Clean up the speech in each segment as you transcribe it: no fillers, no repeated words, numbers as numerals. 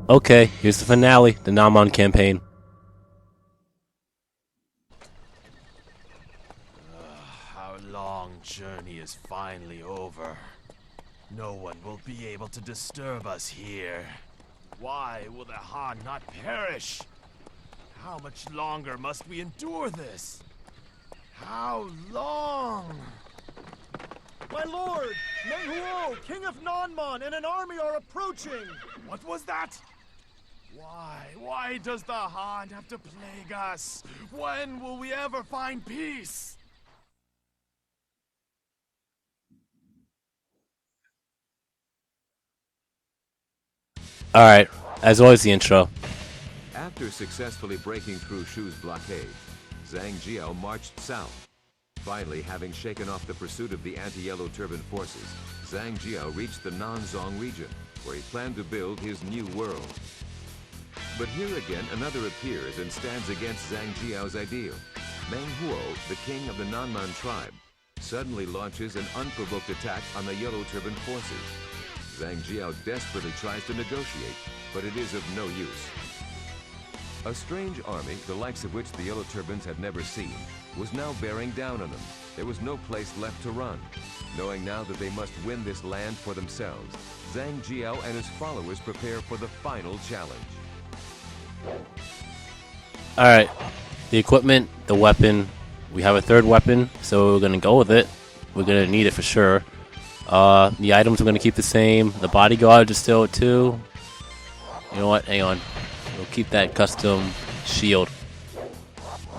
Okay, here's the finale, the Nanman campaign. Our long journey is finally over. No one will be able to disturb us here. Why will the Han not perish? How much longer must we endure this? How long? My lord! Meng Huo, king of Nanman, and an army are approaching! What was that? Why? Why does the Han have to plague us? When will we ever find peace? Alright, as always, the intro. After successfully breaking through Shu's blockade, Zhang Jiao marched south. Finally, having shaken off the pursuit of the anti-Yellow Turban forces, Zhang Jiao reached the Nanzong region, where he planned to build his new world. But here again, another appears and stands against Zhang Jiao's ideal. Meng Huo, the king of the Nanman tribe, suddenly launches an unprovoked attack on the Yellow Turban forces. Zhang Jiao desperately tries to negotiate, but it is of no use. A strange army, the likes of which the Yellow Turbans had never seen, was now bearing down on them. There was no place left to run. Knowing now that they must win this land for themselves, Zhang Jiao and his followers prepare for the final challenge. Alright, the equipment, the weapon. We have a third weapon, so we're gonna go with it. We're gonna need it for sure. The items we're gonna keep the same. The bodyguard is still 2. You know what? Hang on. We'll keep that custom shield.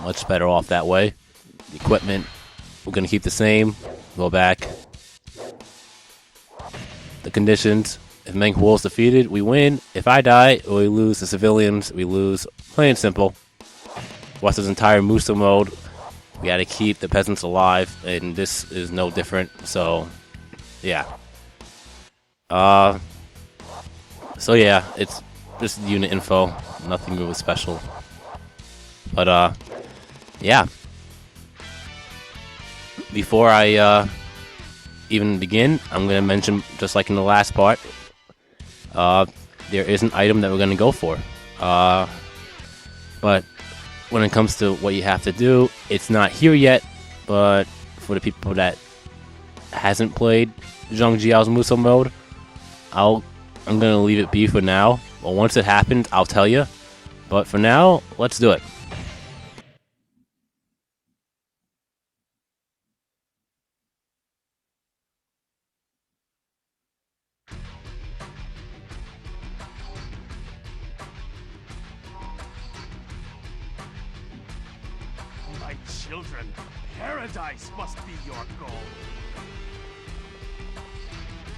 Much better off that way. The equipment, we're gonna keep the same. Go back. The conditions. If Meng Huo is defeated, we win. If I die, we lose the civilians. We lose. Plain and simple. Watch this entire Musou mode. We gotta keep the peasants alive, and this is no different. So, yeah. So yeah, it's just unit info. Nothing really special. But yeah. Before I even begin, I'm gonna mention, just like in the last part, there is an item that we're gonna go for. But when it comes to what you have to do, it's not here yet. But for the people that hasn't played Zhang Jiao's Musou mode, I'm gonna leave it be for now. Well, once it happens, I'll tell you. But for now, let's do it. My children, paradise must be your goal.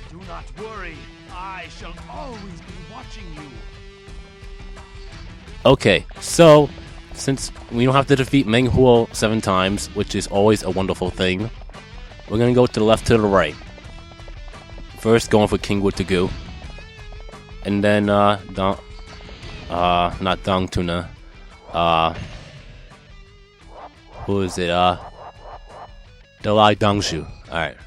Do not worry, I shall always be watching you. Okay, so since we don't have to defeat Meng Huo 7 times, which is always a wonderful thing, we're gonna go to the left to the right. First, going for King Wood to Goo, and then not Dong Tuna. Who is it? Dalai Dongshu. All right.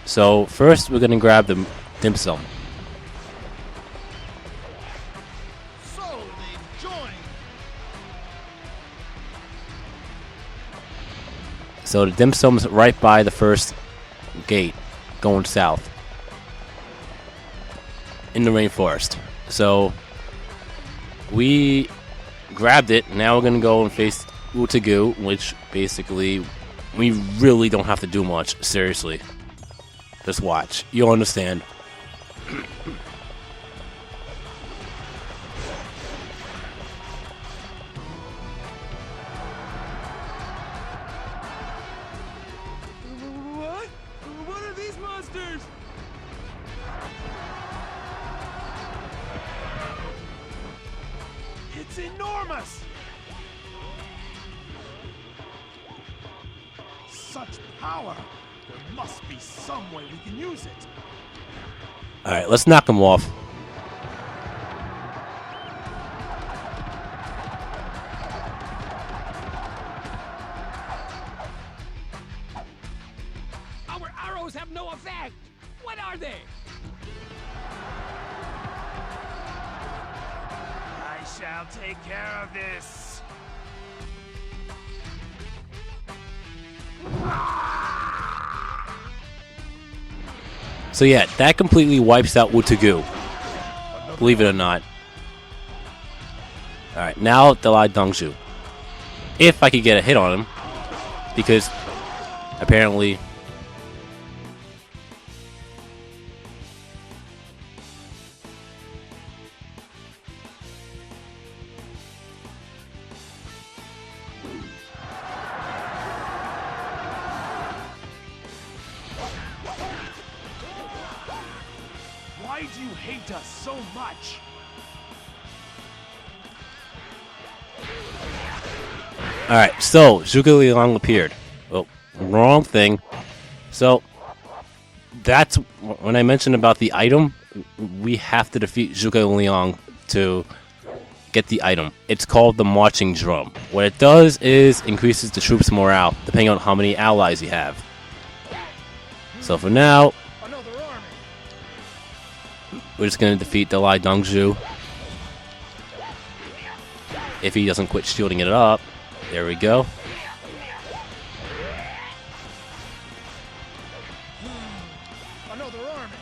So first, we're gonna grab the dim sum. So they've joined! So the dim sum's right by the first gate, going south in the rainforest. So we grabbed it. Now we're gonna go and face Wu Tagu, which basically we really don't have to do much. Seriously. Just watch. You'll understand. What? What are these monsters? It's enormous! Such power! There must be some way we can use it. Alright, let's knock him off. Our arrows have no effect! What are they? I shall take care of this. So yeah, that completely wipes out Wutagu. Believe it or not. Alright, now Dalai Dongzhu. If I could get a hit on him. Because apparently Why do you hate us so much? Alright, so Zhuge Liang appeared. Well, wrong thing. So that's when I mentioned about the item, we have to defeat Zhuge Liang to get the item. It's called the marching drum. What it does is increases the troops' morale depending on how many allies you have. So for now, Another army. we're just gonna defeat Dalai Dongzhu. If he doesn't quit shielding it up. There we go. Another army.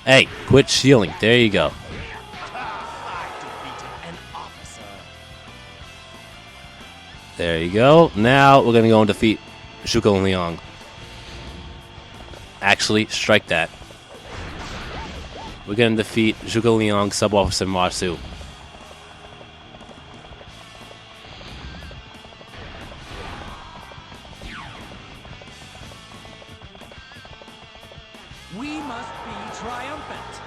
Hey, quit shielding. There you go. I defeated an officer. There you go. Now we're gonna go and defeat Zhuge Liang. Actually, strike that. We're gonna defeat Zhuge Liang Sub-Officer Musou. We must be triumphant.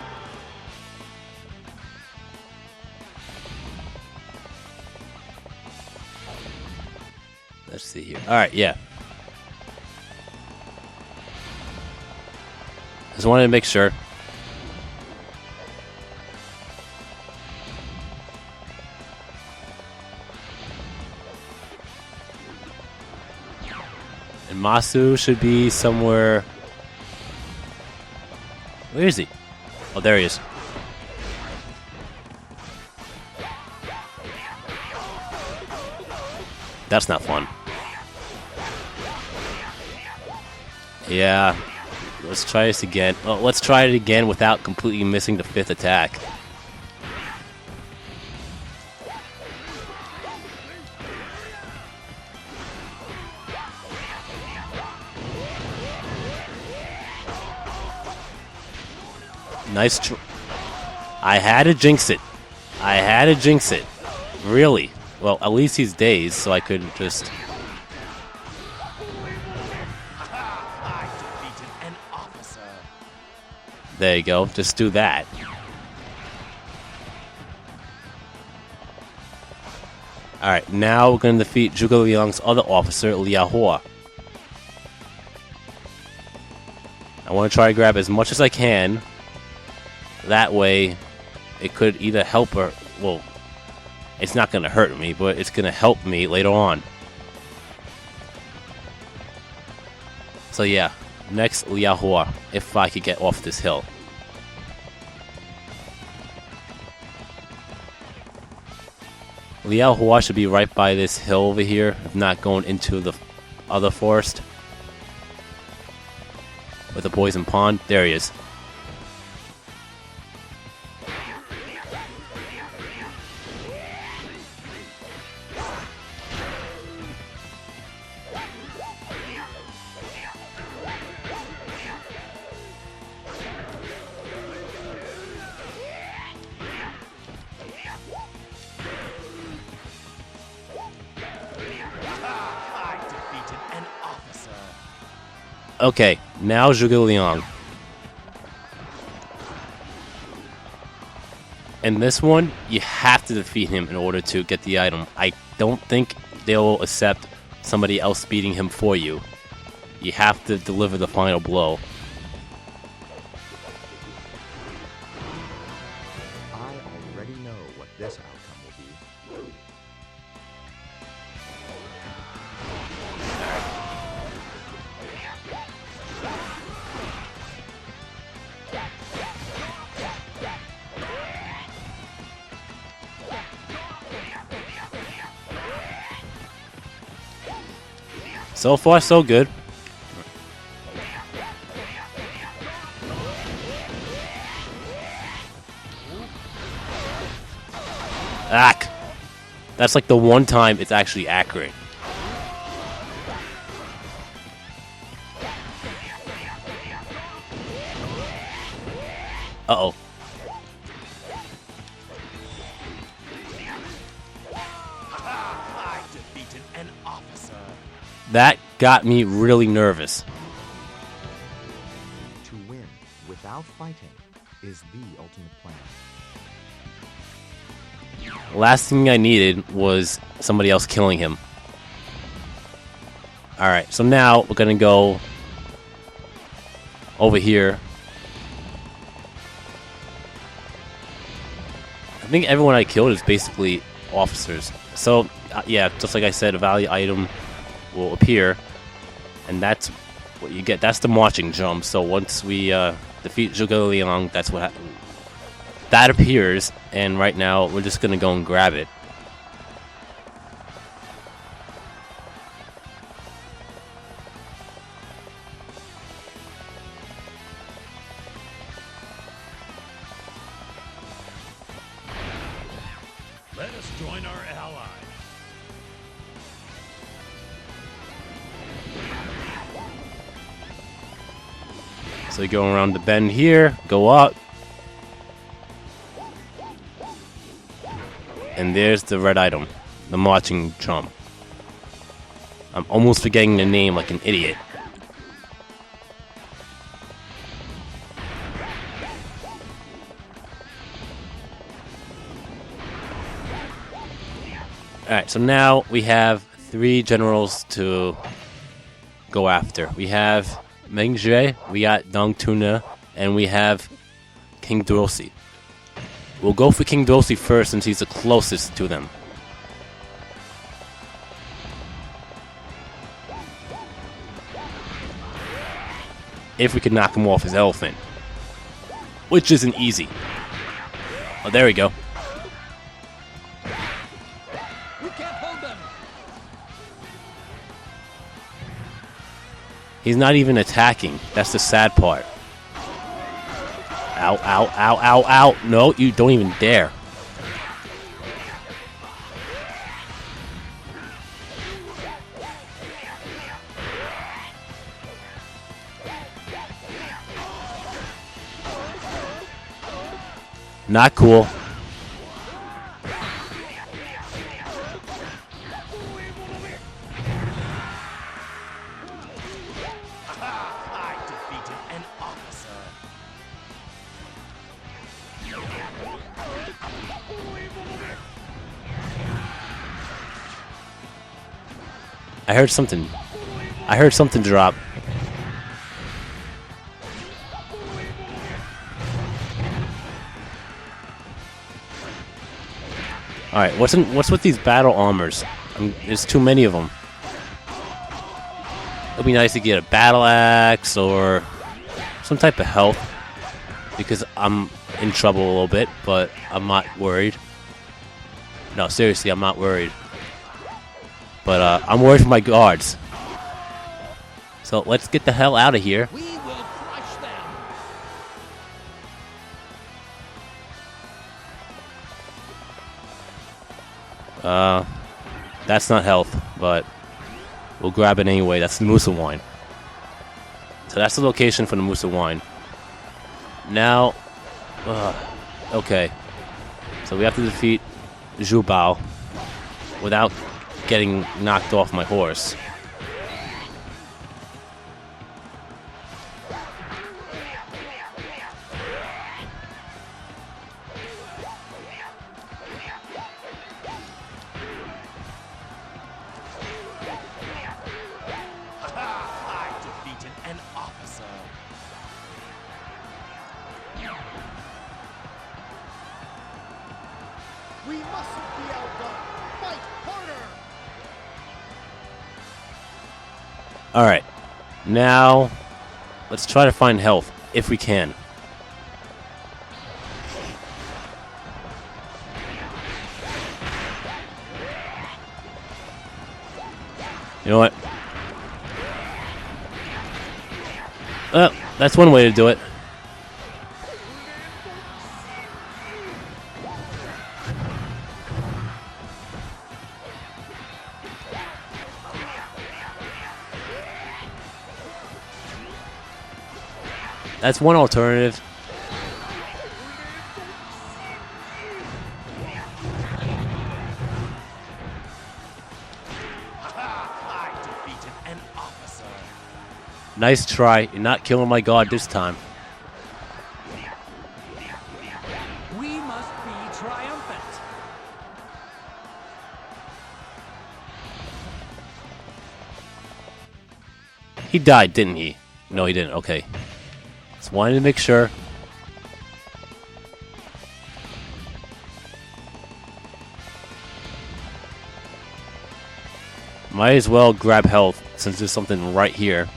Let's see here. Alright, yeah. Just wanted to make sure. And Musou should be somewhere. Where is he? Oh, there he is. That's not fun. Yeah. Let's try this again. Well, let's try it again without completely missing the 5th attack. Nice tr- I had to jinx it. I had to jinx it. Really. Well, at least he's dazed, so I could just... I defeated an officer. There you go. Just do that. Alright, now we're going to defeat Zhuge Liang's other officer, Liao Hua. I want to try to grab as much as I can. That way, it could either help or... Well, it's not going to hurt me, but it's going to help me later on. So yeah, next Liao Hua, if I could get off this hill. Liao Hua should be right by this hill over here, if not going into the other forest. With the poison pond. There he is. I defeated an officer. Okay, now Zhuge Liang. In this one, you have to defeat him in order to get the item. I don't think they'll accept somebody else beating him for you. You have to deliver the final blow. I already know what this outcome will be. So far, so good. Ack. That's like the one time it's actually accurate. Uh-oh. I defeated an officer. That got me really nervous. To win without fighting is the ultimate plan. Last thing I needed was somebody else killing him. Alright, so now we're gonna go over here. I think everyone I killed is basically officers. So, yeah, just like I said, a value item will appear. And that's what you get. That's the marching jump. So once we defeat Zhuge Liang, that's what that appears. And right now, we're just gonna go and grab it. Let us join our ally. So you go around the bend here, go up. And there's the red item, the marching jump. I'm almost forgetting the name like an idiot. Alright, so now we have 3 generals to go after. We have Meng Huo, we got Dong Tuna, and we have King Duosi. We'll go for King Duosi first since he's the closest to them. If we can knock him off his elephant. Which isn't easy. Oh, there we go. We can't hold them. He's not even attacking. That's the sad part. Ow, ow, ow, ow, ow. No, you don't even dare. Not cool. I defeated an officer. I heard something. I heard something drop. Alright, what's with these battle armors? There's too many of them. It'd be nice to get a battle axe or some type of health. Because I'm in trouble a little bit, but I'm not worried. No, seriously, I'm not worried. But I'm worried for my guards. So let's get the hell out of here. We will crush them. That's not health, but we'll grab it anyway. That's the Musou wine. So that's the location for the Musou wine. Now, okay. So we have to defeat Zhuo without getting knocked off my horse. We mustn't be outdone. Fight harder. Alright. Now, let's try to find health, if we can. You know what? That's one way to do it. That's one alternative. I defeated an officer. Nice try. You're not killing my god this time. We must be triumphant. He died, didn't he? No, he didn't. Okay. Just wanted to make sure. Might as well grab health since there's something right here.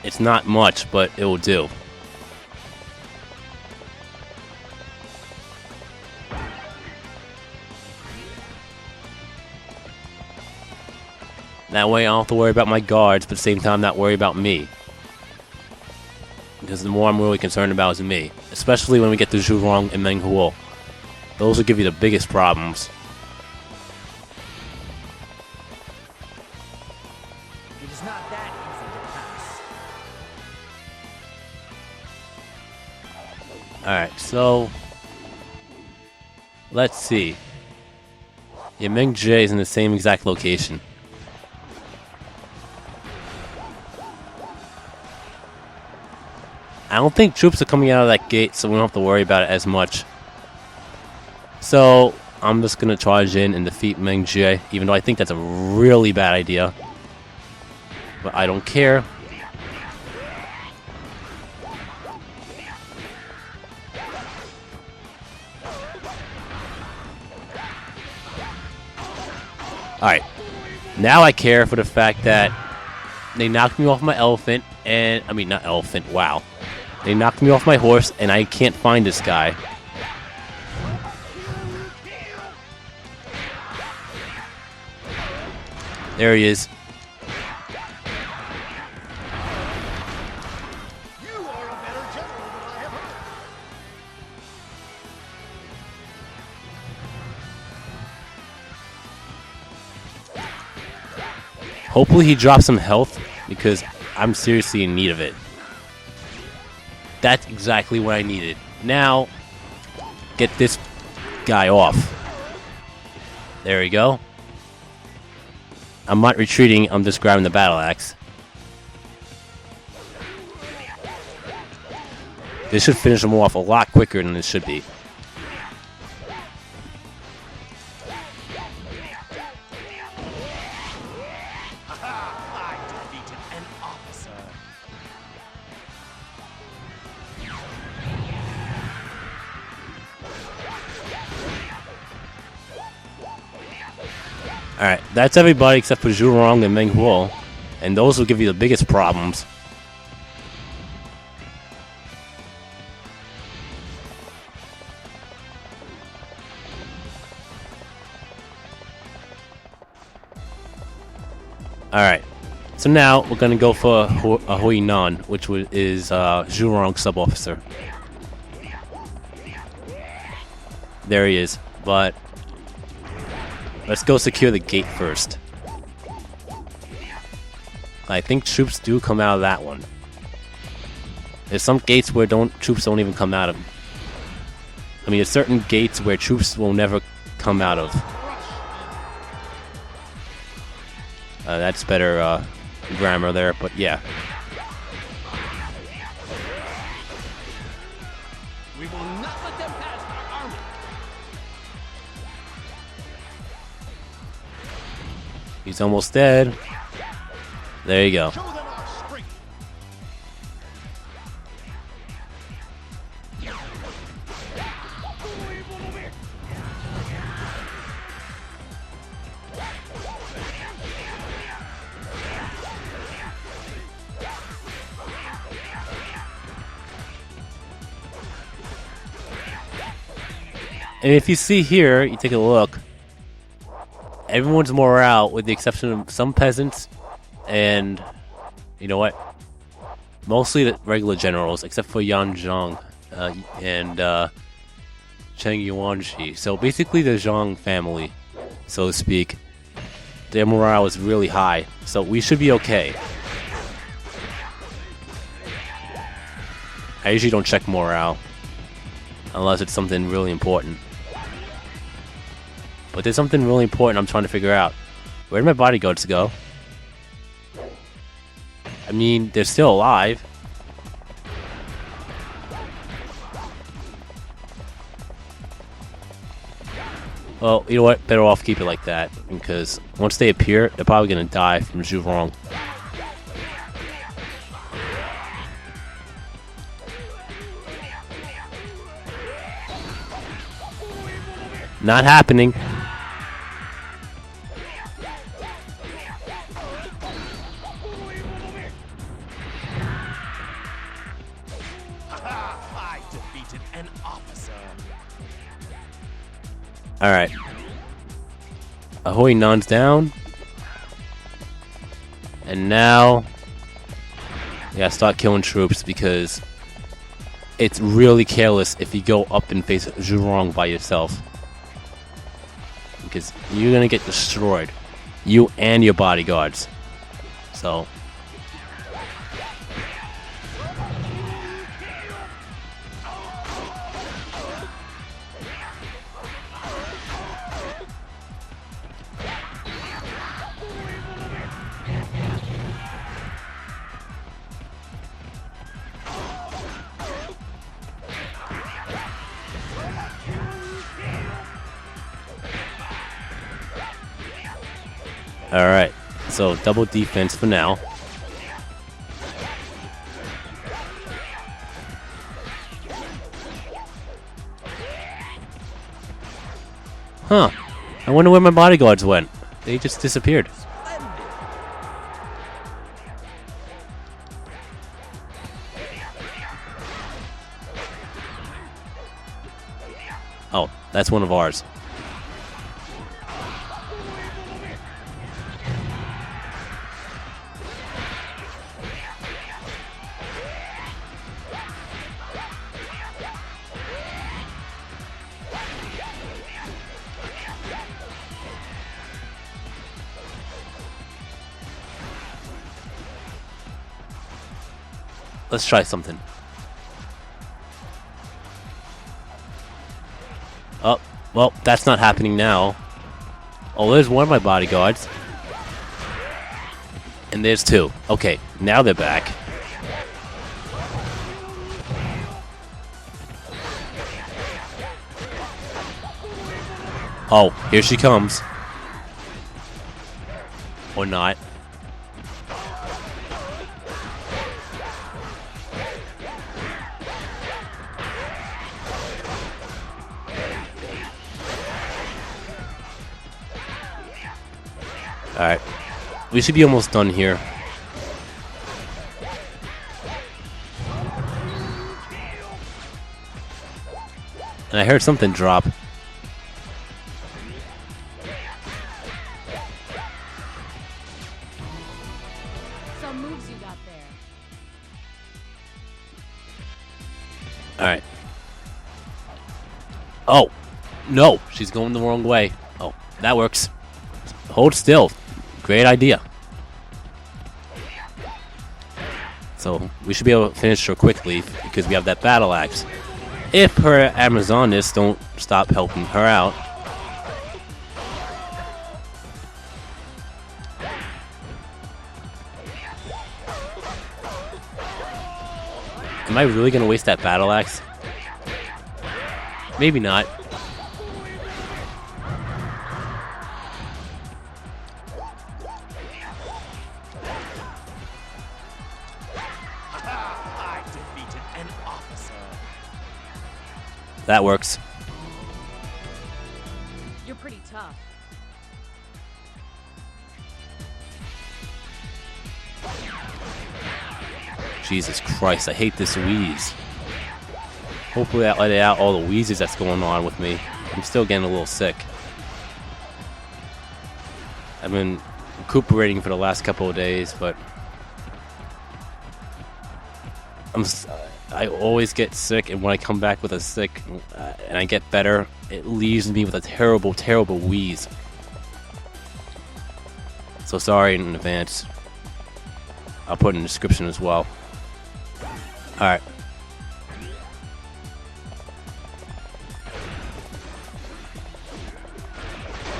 It's not much, but it will do. That way I don't have to worry about my guards, but at the same time not worry about me. Because the more I'm really concerned about is me. Especially when we get to Zhuge Liang and Meng Huo. Those will give you the biggest problems. It is not that easy to pass. Alright, so... let's see. Yeah, Meng Jie is in the same exact location. I don't think troops are coming out of that gate, so we don't have to worry about it as much. So, I'm just going to charge in and defeat Meng Jie, even though I think that's a really bad idea. But I don't care. Alright. Now I care for the fact that they knocked me off my elephant, and... I mean, not elephant, wow. They knocked me off my horse, and I can't find this guy. There he is. You are a better general than I have heard. Hopefully he drops some health, because I'm seriously in need of it. That's exactly what I needed. Now, get this guy off. There we go. I'm not retreating, I'm just grabbing the battle axe. This should finish him off a lot quicker than it should be. I defeated an officer. Alright, that's everybody except for Zhuge Liang and Meng Huo. And those will give you the biggest problems. Alright, so now we're going to go for a Hui Nan, which is Zhuge Liang's sub-officer. There he is, but let's go secure the gate first. I think troops do come out of that one. There's some gates where troops don't even come out of. I mean, there's certain gates where troops will never come out of. That's better grammar there, but yeah. We will not let them pass our army. He's almost dead. There you go. Show them our strength. And if you see here, you take a look, everyone's morale, with the exception of some peasants, and you know what? Mostly the regular generals, except for Yan Zhang and Cheng Yuanji. So basically the Zhang family, so to speak, their morale is really high. So we should be okay. I usually don't check morale unless it's something really important. But there's something really important I'm trying to figure out. Where did my bodyguards go? I mean, they're still alive. Well, you know what? Better off keep it like that, because once they appear, they're probably gonna die from Zhuge. Not happening. I defeated an officer. Alright. Ahoy Nan's down. And now, yeah, start killing troops, because it's really careless if you go up and face Zhuge by yourself. Because you're gonna get destroyed. You and your bodyguards. So. Alright, so double defense for now. Huh. I wonder where my bodyguards went. They just disappeared. Oh, that's one of ours. Let's try something. Oh, well, that's not happening now. Oh, there's one of my bodyguards. And there's two. Okay, now they're back. Oh, here she comes. Or not. Alright. We should be almost done here. And I heard something drop. Some moves you got there. Alright. Oh! No! She's going the wrong way. Oh, that works. Hold still. Great idea. So, we should be able to finish her quickly, because we have that battle axe. If her Amazonists don't stop helping her out. Am I really going to waste that battle axe? Maybe not. I defeated an officer. That works. You're pretty tough. Jesus Christ, I hate this wheeze. Hopefully I let out all the wheezes that's going on with me. I'm still getting a little sick. I've been recuperating for the last couple of days, but I always get sick, and when I come back with a sick and I get better, it leaves me with a terrible, terrible wheeze. So sorry in advance. I'll put it in the description as well. Alright.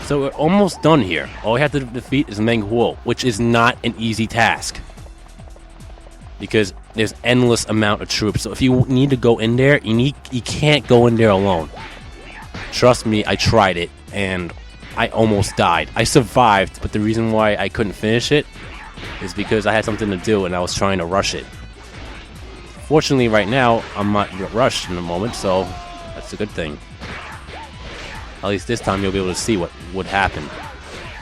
So we're almost done here. All we have to defeat is Meng Huo, which is not an easy task. Because there's endless amount of troops. So if you need to go in there, you can't go in there alone. Trust me, I tried it, and I almost died. I survived, but the reason why I couldn't finish it is because I had something to do, and I was trying to rush it. Fortunately, right now, I'm not rushed in the moment, so that's a good thing. At least this time you'll be able to see what would happen.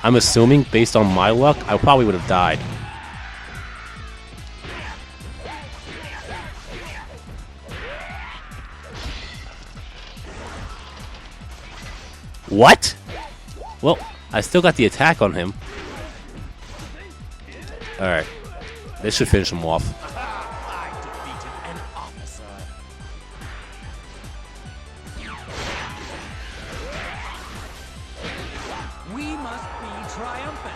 I'm assuming, based on my luck, I probably would have died. What? Well, I still got the attack on him. Alright. This should finish him off. I defeated an officer. We must be triumphant.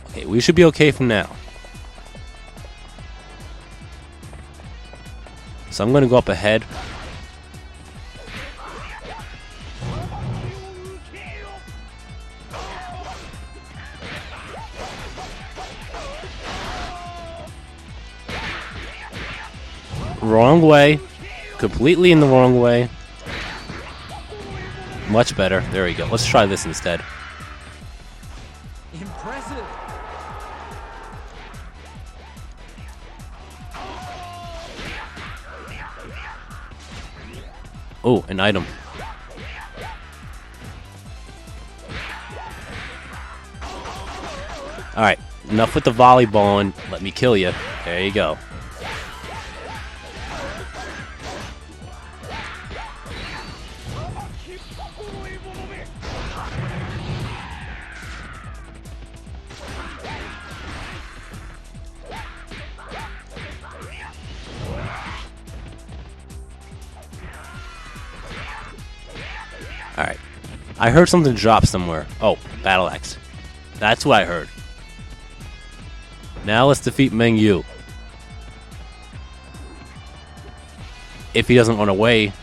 Okay, we should be okay from now. So I'm gonna go up ahead. Wrong way. Completely in the wrong way. Much better. There we go. Let's try this instead. Impressive. Oh, an item. Alright, enough with the volleyball and let me kill you. There you go. Alright. I heard something drop somewhere. Oh, battle axe. That's what I heard. Now let's defeat Meng Huo. If he doesn't run away.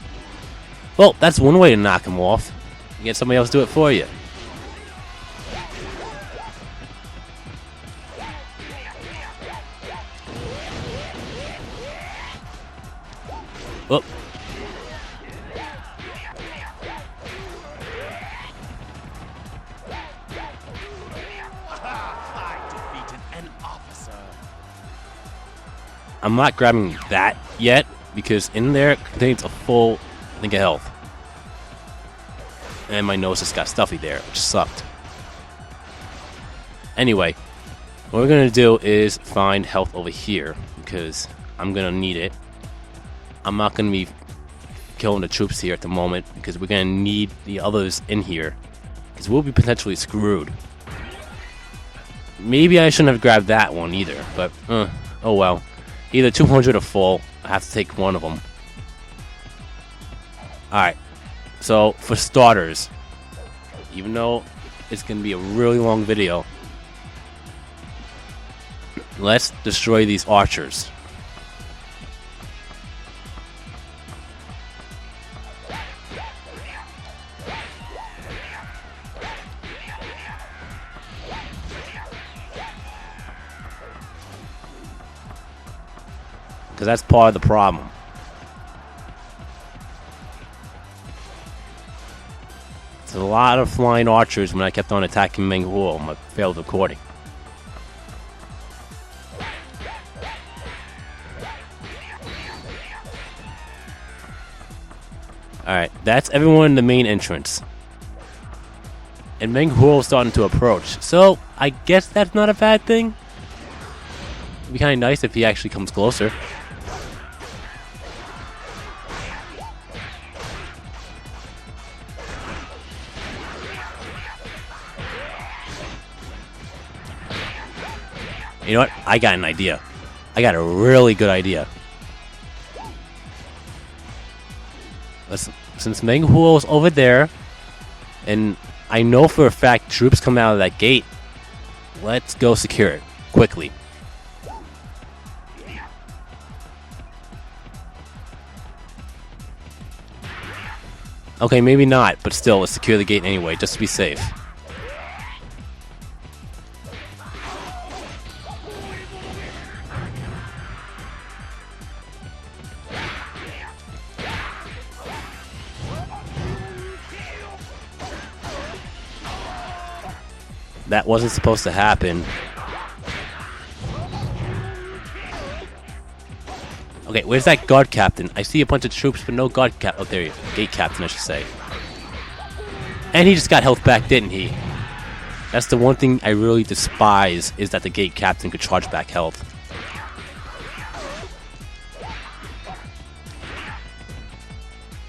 Well, that's one way to knock him off. Get somebody else to do it for you. Whoop. I'm not grabbing that yet because in there it contains a full thing of health. And my nose just got stuffy there, which sucked. Anyway, what we're going to do is find health over here because I'm going to need it. I'm not going to be killing the troops here at the moment because we're going to need the others in here because we'll be potentially screwed. Maybe I shouldn't have grabbed that one either, but oh well. Either 200 or full. I have to take one of them. Alright. So, for starters, even though it's going to be a really long video, let's destroy these archers. Because that's part of the problem. There's a lot of flying archers when I kept on attacking Meng Huo on my failed recording. Alright, that's everyone in the main entrance. And Meng Huo is starting to approach. So, I guess that's not a bad thing. It'd be kind of nice if he actually comes closer. You know what? I got an idea. I got a really good idea. Since Meng Huo's over there, and I know for a fact troops come out of that gate, let's go secure it quickly. Okay, maybe not, but still, let's secure the gate anyway, just to be safe. That wasn't supposed to happen. Okay, where's that guard captain? I see a bunch of troops, but no guard cap. Oh, there you go. Gate captain, I should say. And he just got health back, didn't he? That's the one thing I really despise, is that the gate captain could charge back health.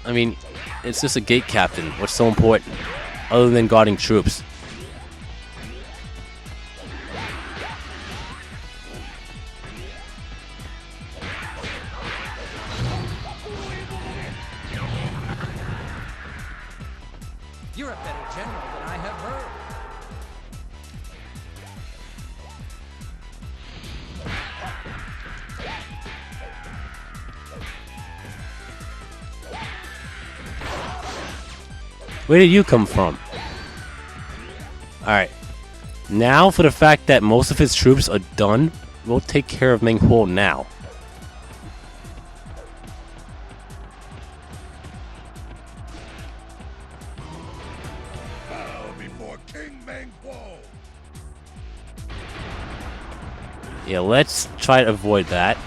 I mean, it's just a gate captain. What's so important? Other than guarding troops. You're a better general than I have heard. Where did you come from? Alright. Now for the fact that most of his troops are done, we'll take care of Meng Huo now. Yeah, let's try to avoid that.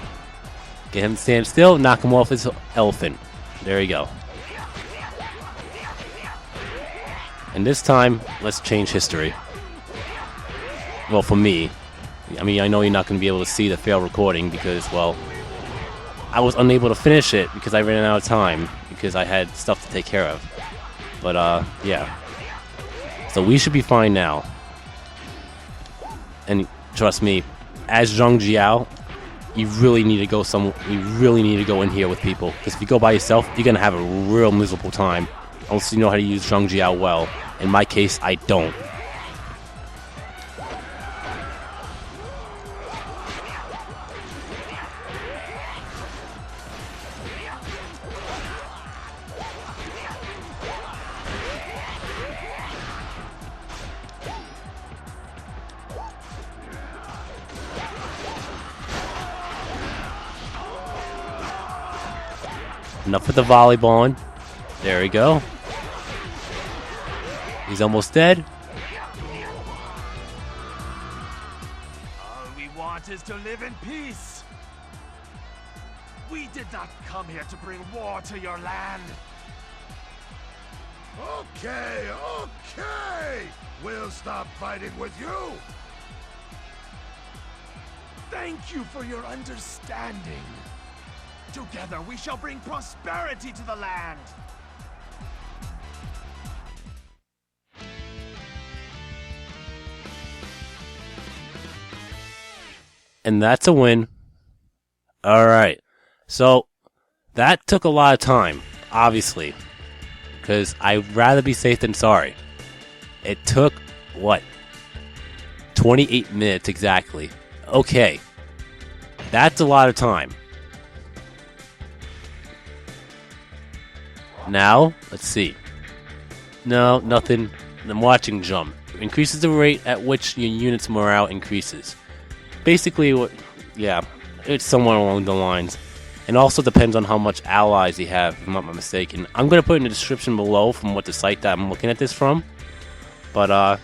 Get him to stand still, knock him off his elephant. There you go. And this time, let's change history. Well, for me. I mean, I know you're not going to be able to see the failed recording because, well, I was unable to finish it because I ran out of time because I had stuff to take care of. But, yeah. So we should be fine now. And trust me, as Zhang Jiao, you really need to go in here with people. Because if you go by yourself, you're gonna have a real miserable time. Unless you know how to use Zhang Jiao well. In my case, I don't. Enough with the volleyballing. There we go. He's almost dead. All we want is to live in peace. We did not come here to bring war to your land. Okay, okay! We'll stop fighting with you! Thank you for your understanding. Together we shall bring prosperity to the land. And that's a win. Alright. So, that took a lot of time, obviously. Because I'd rather be safe than sorry. It took, what? 28 minutes exactly. Okay. That's a lot of time. Now, let's see. No, nothing. I'm watching jump. Increases the rate at which your unit's morale increases. Basically, yeah, it's somewhat along the lines. And also depends on how much allies you have, if I'm not mistaken. I'm going to put in the description below from what the site that I'm looking at this from. But,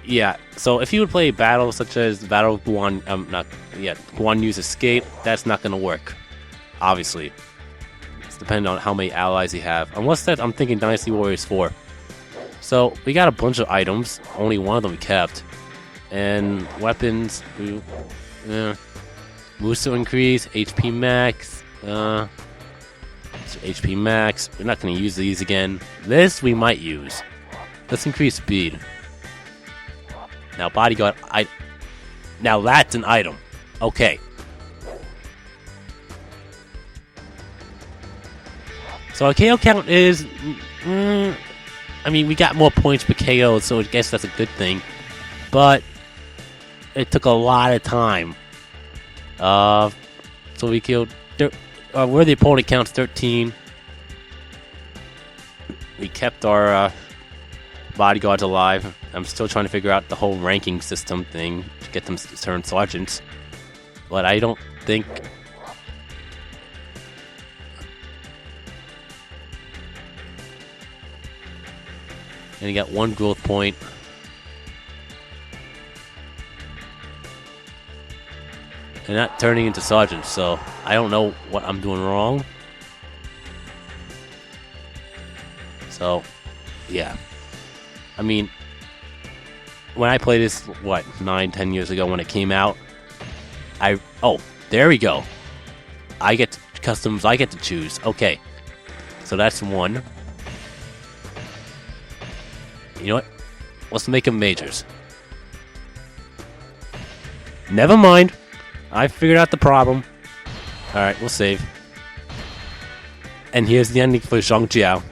yeah. So if you would play a battle such as Battle of Guan Yu's Escape, that's not going to work. Obviously. Depending on how many allies you have. Unless that, I'm thinking Dynasty Warriors 4. So we got a bunch of items. Only one of them we kept. And weapons, Musou increase, HP max, HP max. We're not going to use these again. This we might use. Let's increase speed. Now bodyguard, now that's an item. Okay. So our KO count is, I mean, we got more points per KO, so I guess that's a good thing. But it took a lot of time. So we killed, where the opponent counts 13. We kept our bodyguards alive. I'm still trying to figure out the whole ranking system thing to get them to turn sergeants. But I don't think... And you got 1 growth point. They're not turning into sergeants, so I don't know what I'm doing wrong. So, yeah. I mean, when I played this, what, 9-10 years ago when it came out, oh, there we go. I get customs, I get to choose. Okay. So that's 1. You know what? Let's make them majors. Never mind. I figured out the problem. Alright, we'll save. And here's the ending for Zhang Jiao.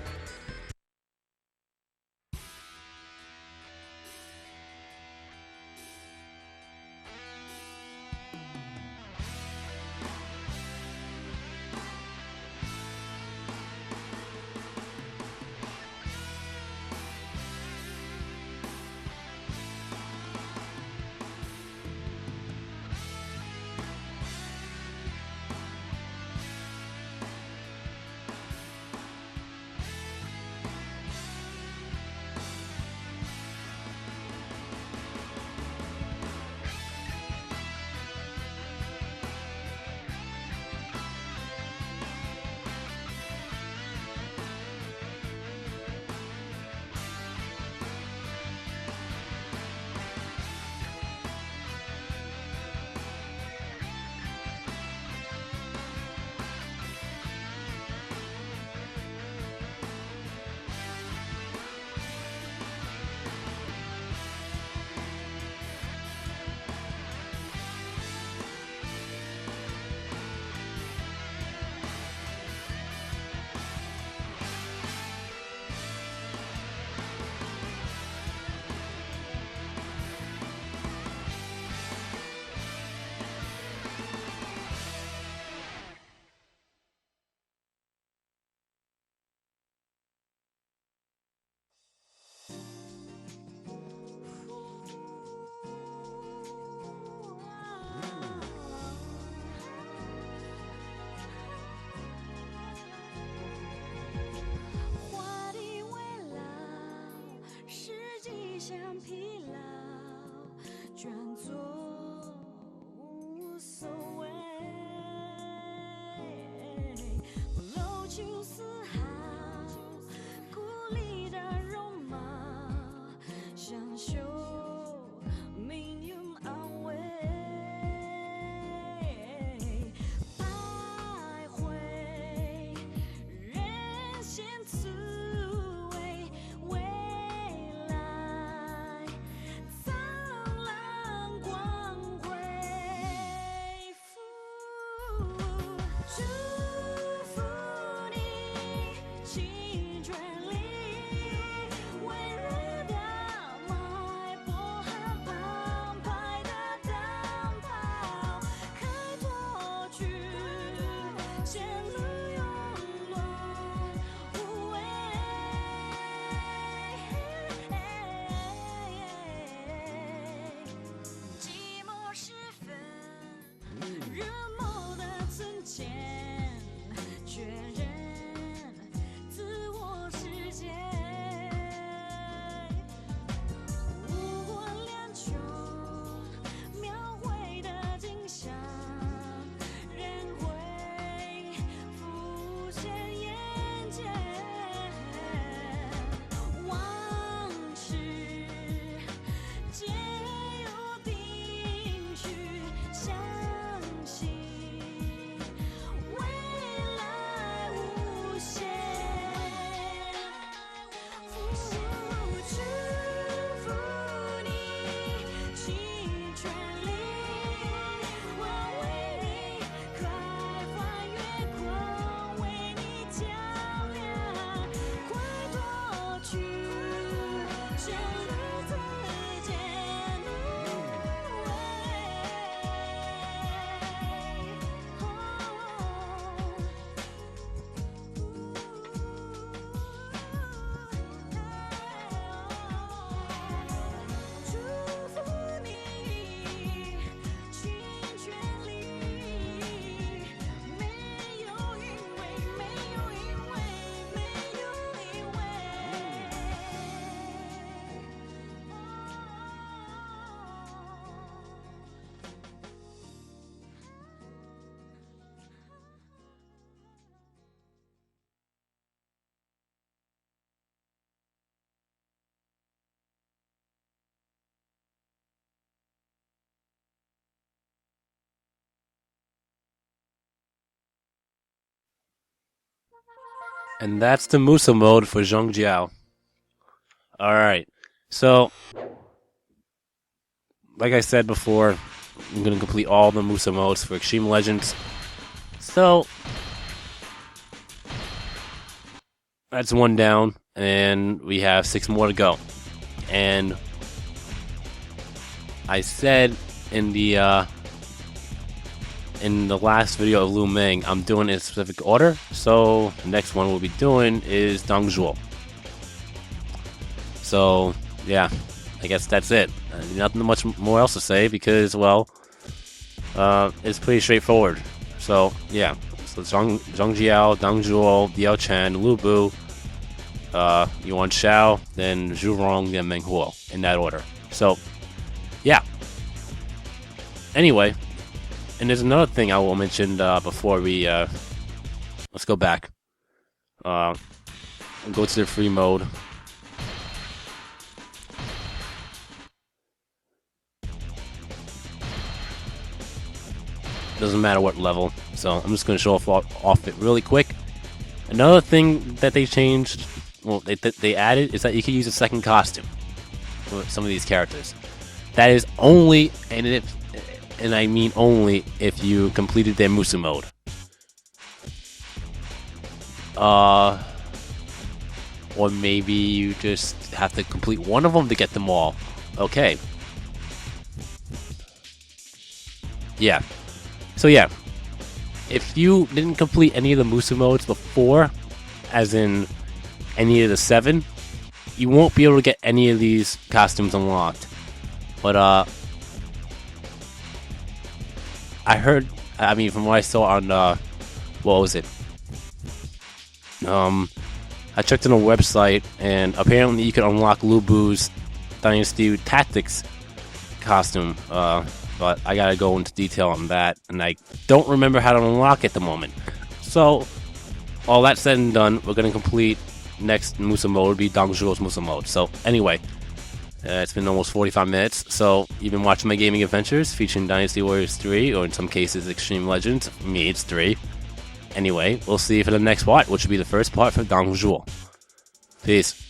And that's the Musou mode for Zhang Jiao. Alright, so, like I said before, I'm going to complete all the Musou modes for Extreme Legends. So, that's one down, and we have 6 more to go. And I said in the last video of Lu Meng, I'm doing it in a specific order. So the next one we'll be doing is Zhuo. So yeah, I guess that's it. Nothing much more else to say because, well, it's pretty straightforward. So yeah, so Zhang Jiao, Zhuo, Diao Chen, Lu Bu, Yuan Shao, then Zhu Rong, then Meng Huo, in that order. So yeah. Anyway, and there's another thing I will mention before we let's go back. Go to the free mode. Doesn't matter what level. So I'm just going to show off it really quick. Another thing that they changed, well, they added, is that you can use a second costume for some of these characters. That is only, and I mean only, if you completed their Musou mode. Or maybe you just have to complete one of them to get them all. Okay. Yeah. So yeah, if you didn't complete any of the Musou modes before, as in any of the 7, you won't be able to get any of these costumes unlocked. But I heard, I mean, from what I saw on, what was it? I checked on a website, and apparently you can unlock Lu Bu's Dynasty Tactics costume, but I gotta go into detail on that, and I don't remember how to unlock it at the moment. So, all that said and done, we're gonna complete next Musou mode, would be Zhuo's Musou mode. So, anyway, it's been almost 45 minutes, so you've been watching my gaming adventures featuring Dynasty Warriors 3, or in some cases Extreme Legends. For me, it's 3. Anyway, we'll see you for the next part, which will be the first part for Zhuo. Peace.